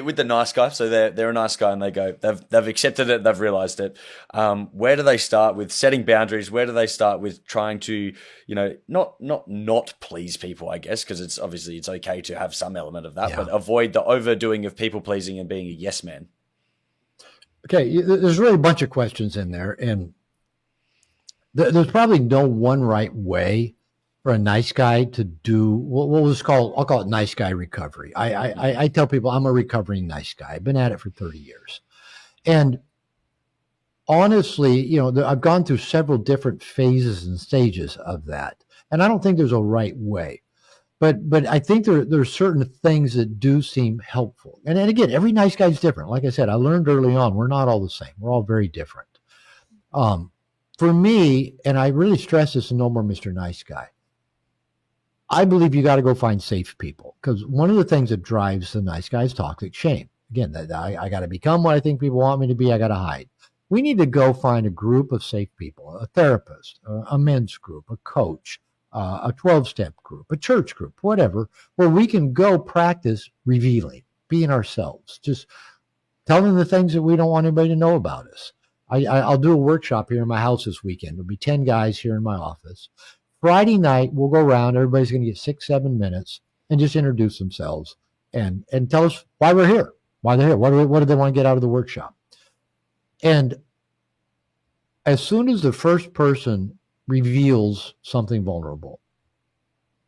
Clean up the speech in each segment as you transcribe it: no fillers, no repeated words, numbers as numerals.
with the nice guy. So they're a nice guy, and they've accepted it, they've realized it. Where do they start with setting boundaries? Where do they start with trying to, not please people? I guess because it's obviously it's okay to have some element of that, Yeah. but avoid the overdoing of people pleasing and being a yes man. Okay. There's really a bunch of questions in there, and there's probably no one right way for a nice guy to do what was called, I'll call it nice guy recovery. I tell people I'm a recovering nice guy. I've been at it for 30 years. And honestly, I've gone through several different phases and stages of that. And I don't think there's a right way. But I think there's certain things that do seem helpful. And again, every nice guy's different. Like I said, I learned early on, we're not all the same. We're all very different. Um, for me, and I really stress this in No More Mr. Nice Guy, I believe you got to go find safe people, because one of the things that drives the nice guy is toxic shame. Again, that I got to become what I think people want me to be. I got to hide. We need to go find a group of safe people, a therapist, a men's group, a coach, a 12-step group, a church group, whatever, where we can go practice revealing, being ourselves, just telling the things that we don't want anybody to know about us. I'll do a workshop here in my house this weekend. There'll be 10 guys here in my office. Friday night, we'll go around. Everybody's going to get 6-7 minutes and just introduce themselves and tell us why we're here, why they're here, what do they want to get out of the workshop. And as soon as the first person reveals something vulnerable,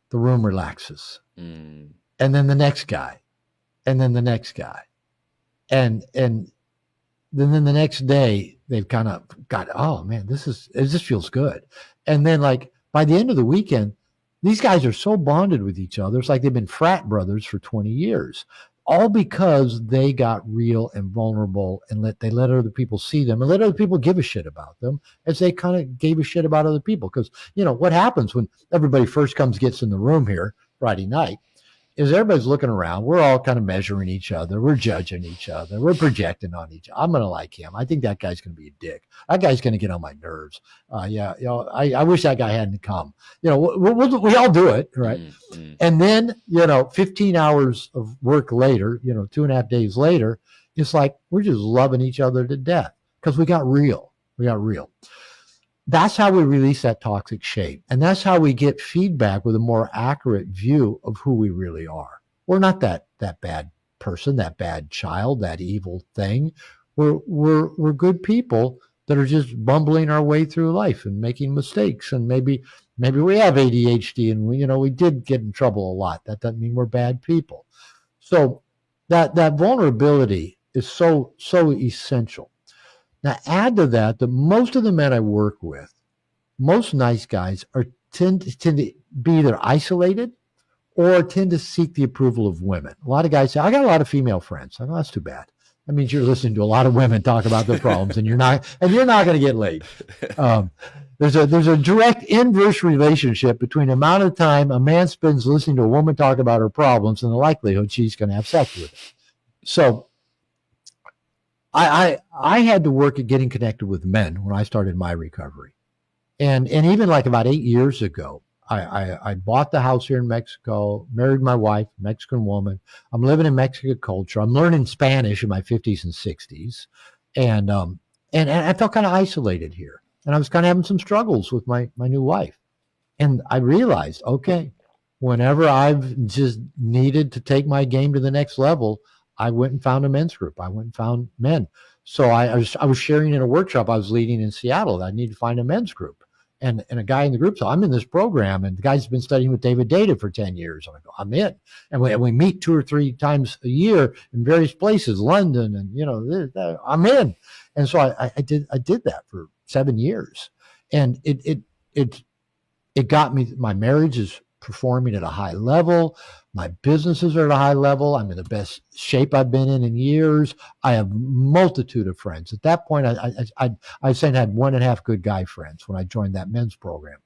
the room relaxes. And then the next guy, and then the next guy. And then the next day, they've kind of got, oh man, this feels good. And then like by the end of the weekend, these guys are so bonded with each other. It's like they've been frat brothers for 20 years, all because they got real and vulnerable and they let other people see them and let other people give a shit about them as they kind of gave a shit about other people. Because, what happens when everybody first gets in the room here Friday night is everybody's looking around. We're all kind of measuring each other. We're judging each other. We're projecting on each other. I'm going to like him. I think that guy's going to be a dick. That guy's going to get on my nerves. I wish that guy hadn't come. We all do it, right? Mm-hmm. And then, 15 hours of work later, 2.5 days later, it's like we're just loving each other to death because we got real. That's how we release that toxic shame. And that's how we get feedback with a more accurate view of who we really are. We're not that bad person, that bad child, that evil thing. We're good people that are just bumbling our way through life and making mistakes. And maybe we have ADHD and we did get in trouble a lot. That doesn't mean we're bad people. So that vulnerability is so essential. Now, add to that most of the men I work with, most nice guys tend to be either isolated or tend to seek the approval of women. A lot of guys say, I got a lot of female friends. I go, that's too bad. That means you're listening to a lot of women talk about their problems and you're not going to get laid. There's a direct inverse relationship between the amount of time a man spends listening to a woman talk about her problems and the likelihood she's going to have sex with him. So, I had to work at getting connected with men when I started my recovery. And even like about 8 years ago, I bought the house here in Mexico, married my wife, Mexican woman. I'm living in Mexican culture. I'm learning Spanish in my 50s and 60s. And I felt kind of isolated here. And I was kind of having some struggles with my new wife. And I realized, okay, whenever I've just needed to take my game to the next level, I went and found a men's group. I went and found men. So I was sharing in a workshop I was leading in Seattle that I need to find a men's group. And a guy in the group, so I'm in this program, and the guy's been studying with David Deida for 10 years. I go, I'm in. And we meet 2 or 3 times a year in various places, London, and I'm in. And so I did that for 7 years. And it got me, my marriage is performing at a high level. My businesses are at a high level. I'm in the best shape I've been in years. I have a multitude of friends. At that point, I said I had 1.5 good guy friends when I joined that men's program.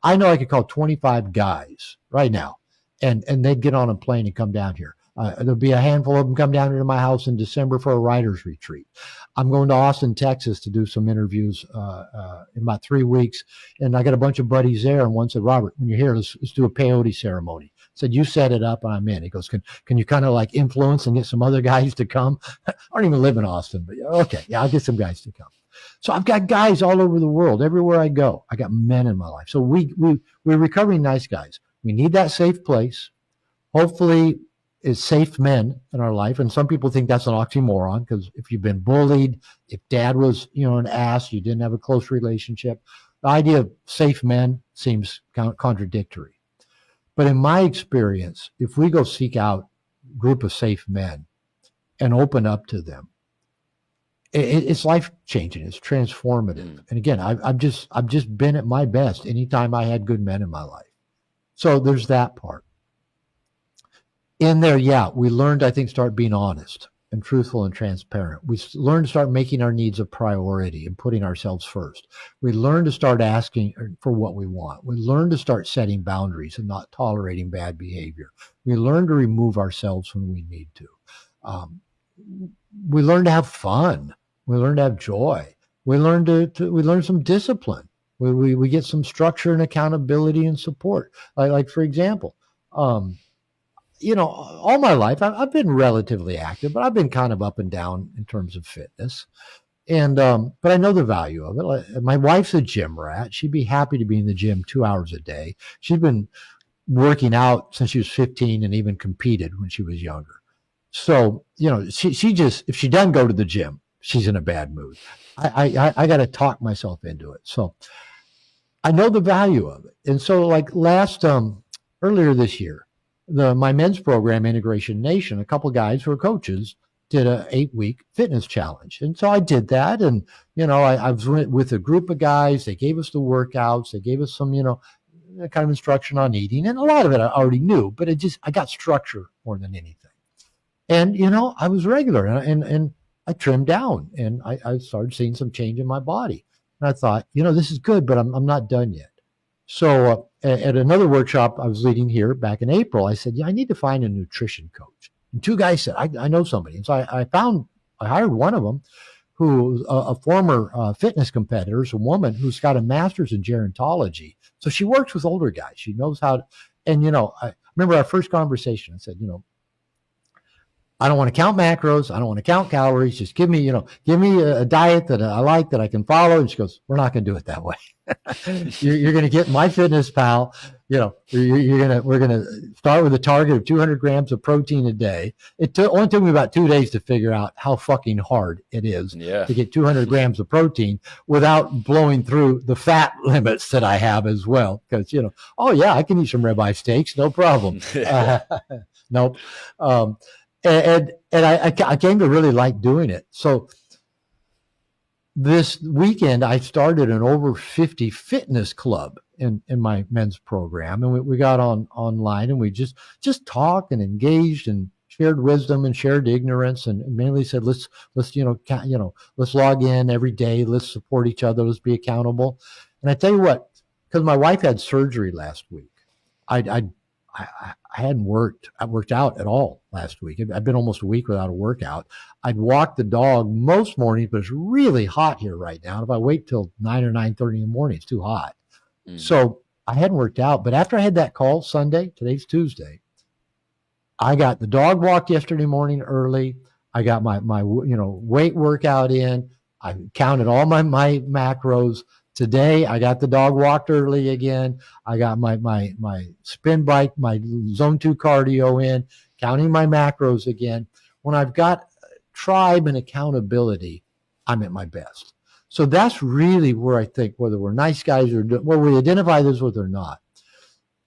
I know I could call 25 guys right now, and they'd get on a plane and come down here. There'll be a handful of them come down here to my house in December for a writer's retreat. I'm going to Austin, Texas to do some interviews in about 3 weeks. And I got a bunch of buddies there. And one said, Robert, when you're here, let's do a peyote ceremony. Said, you set it up and I'm in. He goes, can you kind of like influence and get some other guys to come? I don't even live in Austin, but okay, yeah, I'll get some guys to come. So I've got guys all over the world. Everywhere I go, I got men in my life. So we're recovering nice guys. We need that safe place. Hopefully, it's safe men in our life. And some people think that's an oxymoron, because if you've been bullied, if dad was, an ass, you didn't have a close relationship, the idea of safe men seems contradictory. But in my experience, if we go seek out a group of safe men and open up to them, it's life changing. It's transformative. And again, I've just been at my best anytime I had good men in my life. So there's that part. In there, yeah, we learned, I think, start being honest and truthful and transparent. We learned to start making our needs a priority and putting ourselves first. We learned to start asking for what we want. We learned to start setting boundaries and not tolerating bad behavior. We learned to remove ourselves when we need to. We learned to have fun. We learn to have joy. We learn we learn some discipline. We get some structure and accountability and support. Like for example, all my life I've been relatively active, but I've been kind of up and down in terms of fitness. And but I know the value of it. My wife's a gym rat. She'd be happy to be in the gym 2 hours a day. She's been working out since she was 15 and even competed when she was younger. So, she just, if she doesn't go to the gym, she's in a bad mood. I got to talk myself into it. So I know the value of it. And so like earlier this year, my men's program, Integration Nation, a couple guys who are coaches did a 8-week fitness challenge. And so I did that. And, I was with a group of guys. They gave us the workouts. They gave us some, kind of instruction on eating. And a lot of it I already knew, but I got structure more than anything. And, I was regular and I trimmed down and I started seeing some change in my body. And I thought, this is good, but I'm not done yet. So at another workshop I was leading here back in April, I said, I need to find a nutrition coach. And 2 guys said, I know somebody. And so I hired one of them who's a former fitness competitor, is a woman who's got a master's in gerontology. So she works with older guys. She knows how to, and, I remember our first conversation. I said, I don't want to count macros. I don't want to count calories. Just give me a diet that I like, that I can follow. And she goes, we're not going to do it that way. You're going to get MyFitnessPal. We're going to start with a target of 200 grams of protein a day. It only took me about 2 days to figure out how fucking hard it is to get 200 grams of protein without blowing through the fat limits that I have as well. Because, I can eat some ribeye steaks. No problem. Nope. And I came to really like doing it. So this weekend, I started an over 50 fitness club in my men's program. And we got online and we just talked and engaged and shared wisdom and shared ignorance, and mainly said, let's log in every day. Let's support each other. Let's be accountable. And I tell you what, because my wife had surgery last week, I hadn't worked out at all last week. I've been almost a week without a workout. I'd walk the dog most mornings, but it's really hot here right now. And if I wait till 9 or 9:30 in the morning, it's too hot. So I hadn't worked out. But after I had that call Sunday, today's Tuesday, I got the dog walk yesterday morning early. I got my weight workout in. I counted all my macros. Today, I got the dog walked early again. I got my spin bike, my zone 2 cardio in, counting my macros again. When I've got tribe and accountability, I'm at my best. So that's really where I think, whether we're nice guys or where we identify this with or not,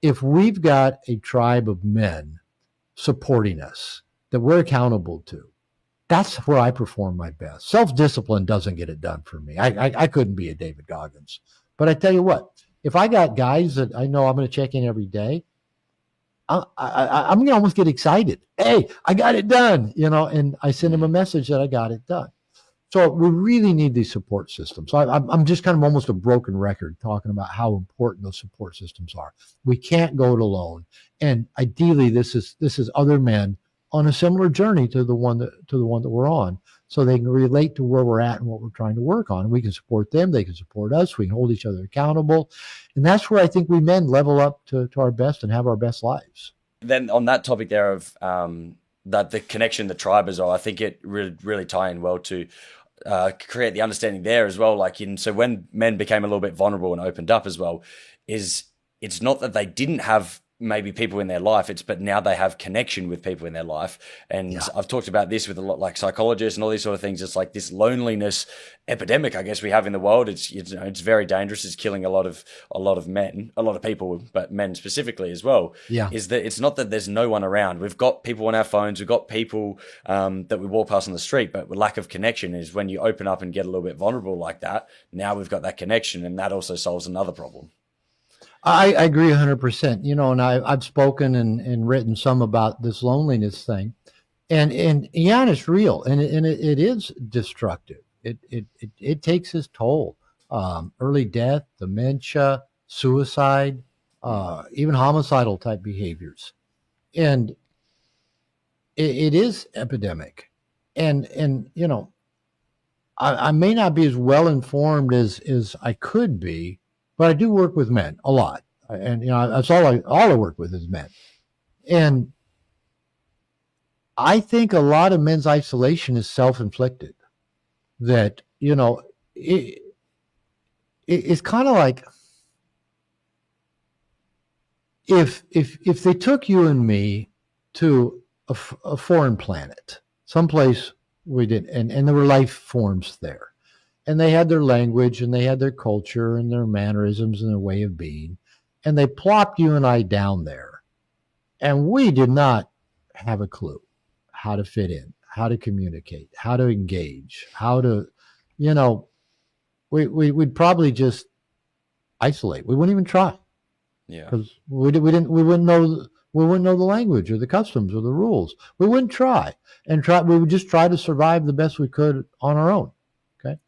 if we've got a tribe of men supporting us that we're accountable to, that's where I perform my best. Self-discipline doesn't get it done for me. I couldn't be a David Goggins. But I tell you what, if I got guys that I know I'm going to check in every day, I'm going to almost get excited. Hey, I got it done, and I send them a message that I got it done. So we really need these support systems. So I'm just kind of almost a broken record talking about how important those support systems are. We can't go it alone. And ideally, this is other men on a similar journey to the one that we're on, so they can relate to where we're at and what we're trying to work on. And we can support them, they can support us, we can hold each other accountable. And that's where I think we men level up to our best and have our best lives. then on that topic there of that the connection, the tribe as well, I think it really tie in well to create the understanding there as well. Like so when men became a little bit vulnerable and opened up as well, is it's not that they didn't have maybe people in their life, but now they have connection with people in their life. And Yeah. I've talked about this with a lot like psychologists and all these sort of things. It's like this loneliness epidemic, I guess, we have in the world. It's very dangerous. It's killing a lot of men, a lot of people, but men specifically as well. Yeah. Is that it's not that there's no one around. We've got people on our phones. We've got people that we walk past on the street, but lack of connection is when you open up and get a little bit vulnerable like that. Now we've got that connection, and that also solves another problem. I agree 100%. And I've spoken and written some about this loneliness thing, and yeah, and it's real, and it is destructive. It takes its toll. Early death, dementia, suicide, even homicidal type behaviors, and it is epidemic. And I may not be as well informed as I could be, but I do work with men a lot, and that's all I work with is men, and I think a lot of men's isolation is self-inflicted. That it's kind of like if they took you and me to a foreign planet, someplace we did, and there were life forms there, and they had their language and they had their culture and their mannerisms and their way of being, and they plopped you and I down there, and we did not have a clue how to fit in, how to communicate, how to engage, how to, we'd probably just isolate. We wouldn't even try Yeah. because we wouldn't know the language or the customs or the rules. We wouldn't try. We would just try to survive the best we could on our own. Okay.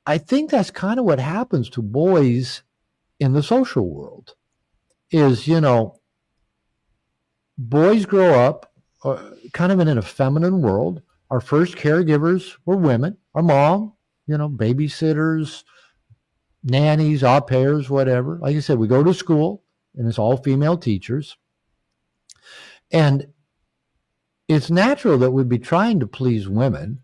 I think that's kind of what happens to boys in the social world is, boys grow up kind of in a feminine world. Our first caregivers were women, our mom, babysitters, nannies, au pairs, whatever. Like I said, we go to school and it's all female teachers. And it's natural that we'd be trying to please women,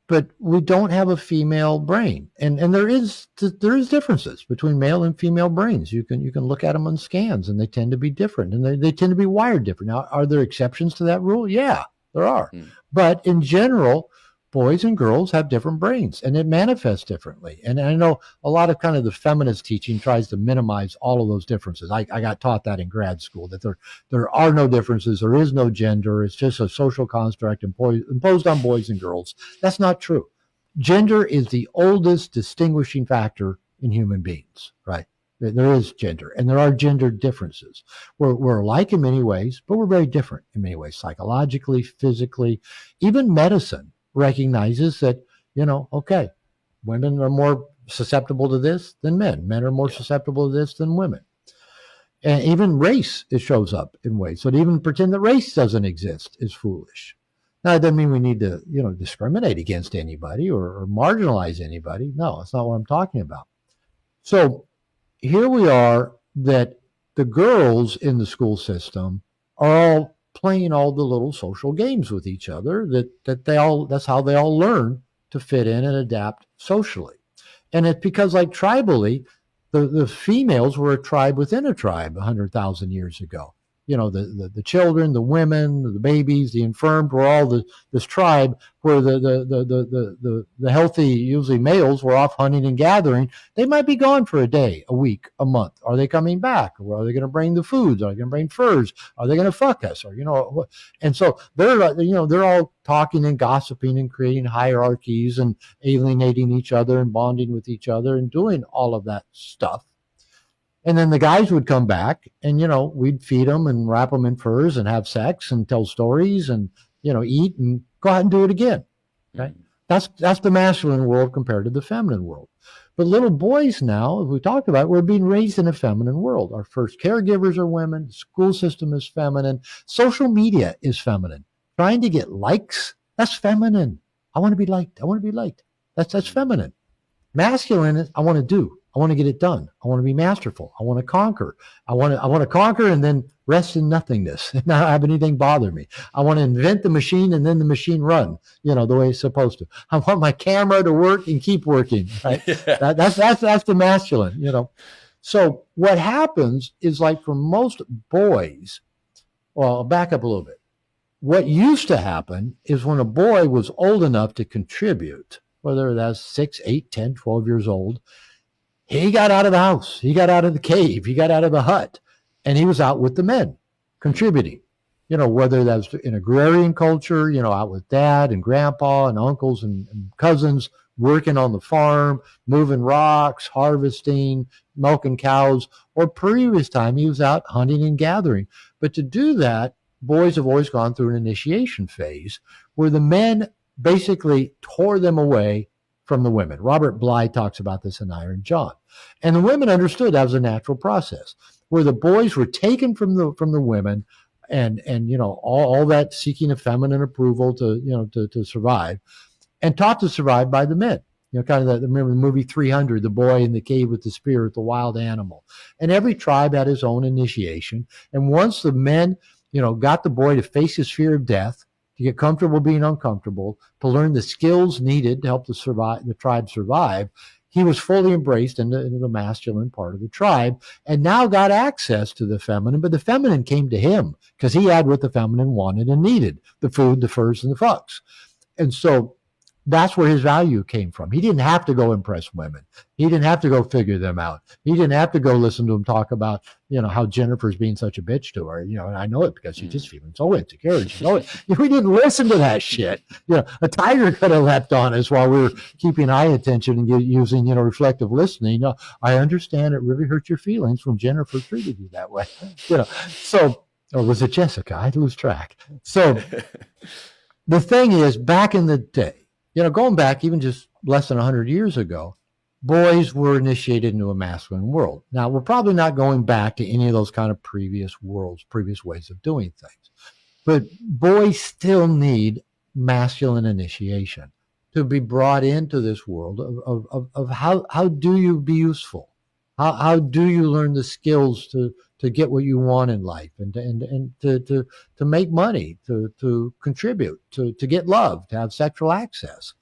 but we don't have a female brain. And there is differences between male and female brains. You can look at them on scans and they tend to be different and they tend to be wired different. Now, are there exceptions to that rule? Yeah, there are. But in general, boys and girls have different brains and it manifests differently. And I know a lot of kind of the feminist teaching tries to minimize all of those differences. I got taught that in grad school, that there are no differences. There is no gender. It's just a social construct imposed on boys and girls. That's not true. Gender is the oldest distinguishing factor in human beings, right? There is gender, and there are gender differences. We're alike in many ways, but we're very different in many ways, psychologically, physically. Even medicine recognizes that, okay, women are more susceptible to this than men. Men are more susceptible to this than women. And even race, it shows up in ways. So to even pretend that race doesn't exist is foolish. Now, it doesn't mean we need to, discriminate against anybody or marginalize anybody. No, that's not what I'm talking about. So here we are that the girls in the school system are all playing all the little social games with each other that's how they all learn to fit in and adapt socially. And it's because, like, tribally, the females were a tribe within a tribe 100,000 years ago. The children, the women, the babies, the infirmed were all this tribe where the healthy, usually males, were off hunting and gathering. They might be gone for a day, a week, a month. Are they coming back? Or are they going to bring the foods? Are they going to bring furs? Are they going to fuck us? Or, and so they're all talking and gossiping and creating hierarchies and alienating each other and bonding with each other and doing all of that stuff. And then the guys would come back and, we'd feed them and wrap them in furs and have sex and tell stories and, eat and go out and do it again. Okay. That's the masculine world compared to the feminine world. But little boys now, as we talked about, we're being raised in a feminine world. Our first caregivers are women. The school system is feminine. Social media is feminine. Trying to get likes, that's feminine. I want to be liked. I want to be liked. That's feminine. Masculine is I want to do. I want to get it done. I want to be masterful. I want to conquer. I want to conquer and then rest in nothingness and not have anything bother me. I want to invent the machine and then the machine run, the way it's supposed to. I want my camera to work and keep working. Right? Yeah. That's the masculine. So what happens is, like, for most boys, well, I'll back up a little bit. What used to happen is when a boy was old enough to contribute, whether that's 6, 8, 10, 12 years old, he got out of the house. He got out of the cave. He got out of the hut. And he was out with the men, contributing. Whether that's in agrarian culture, out with dad and grandpa and uncles and cousins, working on the farm, moving rocks, harvesting, milking cows, or previous time he was out hunting and gathering. But to do that, boys have always gone through an initiation phase where the men basically tore them away from the women. Robert Bly talks about this in Iron John. And the women understood that was a natural process, where the boys were taken from the women and all that seeking of feminine approval to survive, and taught to survive by the men. Kind of remember the movie 300, the boy in the cave with the spear with the wild animal. And every tribe had his own initiation. And once the men, got the boy to face his fear of death, to get comfortable being uncomfortable, to learn the skills needed to help the tribe survive, he was fully embraced into the masculine part of the tribe, and now got access to the feminine. But the feminine came to him because he had what the feminine wanted and needed: the food, the furs, and the fucks. And so that's where his value came from. He didn't have to go impress women. He didn't have to go figure them out. He didn't have to go listen to them talk about, how Jennifer's being such a bitch to her. And I know it because she's just feeling so insecure. We didn't listen to that shit. A tiger could have leapt on us while we were keeping eye attention and using, reflective listening. I understand it really hurt your feelings when Jennifer treated you that way. So, or was it Jessica? I lose track. So the thing is, back in the day, going back even just less than 100 years ago, boys were initiated into a masculine world. Now, we're probably not going back to any of those kind of previous worlds, previous ways of doing things. But boys still need masculine initiation to be brought into this world of how do you be useful? How do you learn the skills to get what you want in life and to make money, to contribute, to get love, to have sexual access?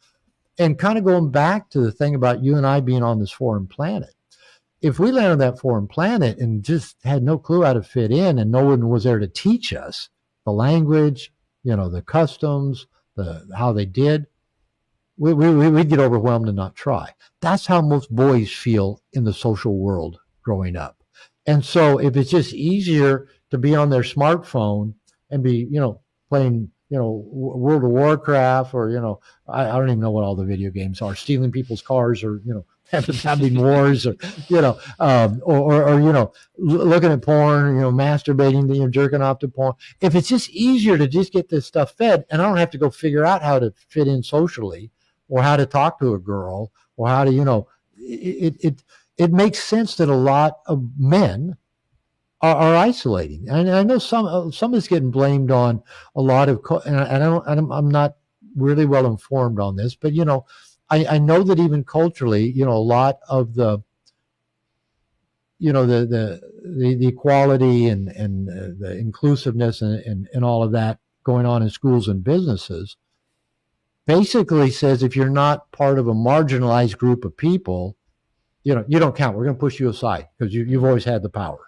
And kind of going back to the thing about you and I being on this foreign planet. If we landed on that foreign planet and just had no clue how to fit in, and no one was there to teach us the language, the customs, how they did, we'd get overwhelmed and not try. That's how most boys feel in the social world growing up. And so if it's just easier to be on their smartphone and be, playing, World of Warcraft, or, I don't even know what all the video games are, stealing people's cars, or, having wars, or, looking at porn, masturbating, jerking off to porn. If it's just easier to just get this stuff fed, and I don't have to go figure out how to fit in socially, or how to talk to a girl, or how to, it makes sense that a lot of men are isolating. And I know some is getting blamed on a lot of, and I'm not really well informed on this, but I know that even culturally, a lot of the equality and the inclusiveness and all of that going on in schools and businesses basically says, if you're not part of a marginalized group of people, you don't count. We're going to push you aside because you've always had the power.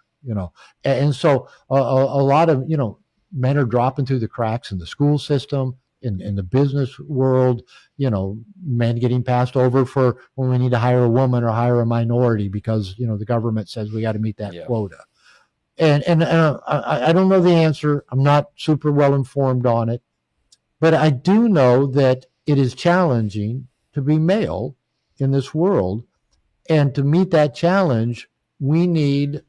And so a lot of, men are dropping through the cracks in the school system, in the business world, men getting passed over for when we need to hire a woman or hire a minority because, the government says we got to meet that quota. And I don't know the answer. I'm not super well informed on it, but I do know that it is challenging to be male in this world. And to meet that challenge, we need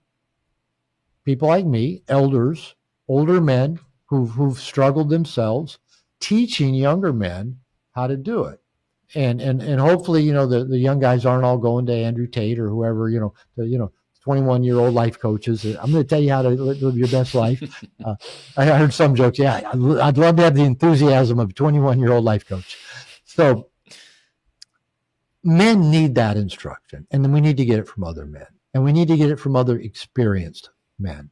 people like me, elders, older men who've struggled themselves, teaching younger men how to do it. And hopefully, the young guys aren't all going to Andrew Tate or whoever, 21-year-old life coaches. I'm going to tell you how to live your best life. I heard some jokes. Yeah, I'd love to have the enthusiasm of a 21-year-old life coach. So men need that instruction, and then we need to get it from other men, and we need to get it from other experienced men.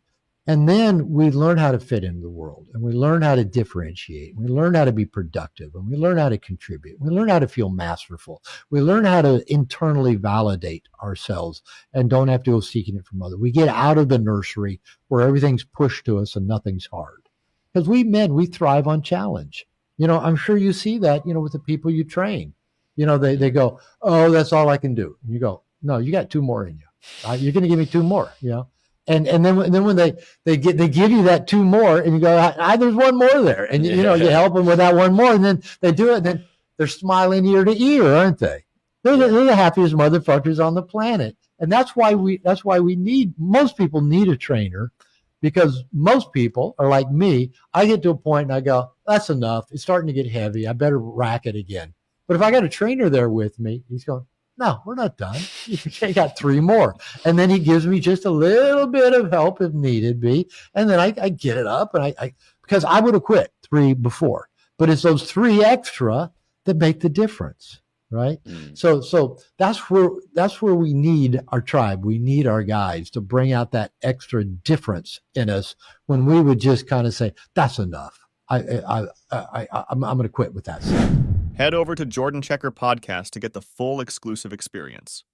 And then we learn how to fit into the world, and we learn how to differentiate. We learn how to be productive, and we learn how to contribute. We learn how to feel masterful. We learn how to internally validate ourselves and don't have to go seeking it from others. We get out of the nursery where everything's pushed to us and nothing's hard. Because we men, we thrive on challenge. I'm sure you see that, with the people you train. They go, oh, that's all I can do. And you go, no, you got 2 more in you. You're going to give me 2 more, And then when they give you that 2 more, and you go, there's 1 more there, and you help them with that 1 more, and then they do it, and then they're smiling ear to ear, aren't they? They're the happiest motherfuckers on the planet, and that's why most people need a trainer, because most people are like me. I get to a point and I go, that's enough. It's starting to get heavy. I better rack it again. But if I got a trainer there with me, he's going, no, we're not done. You got 3 more. And then he gives me just a little bit of help if needed be. And then I get it up, and I because I would have quit 3 before. But it's those 3 extra that make the difference, right? So that's where we need our tribe. We need our guys to bring out that extra difference in us when we would just kind of say, that's enough. I'm going to quit with that. Head over to Jordan Checker Podcast to get the full exclusive experience.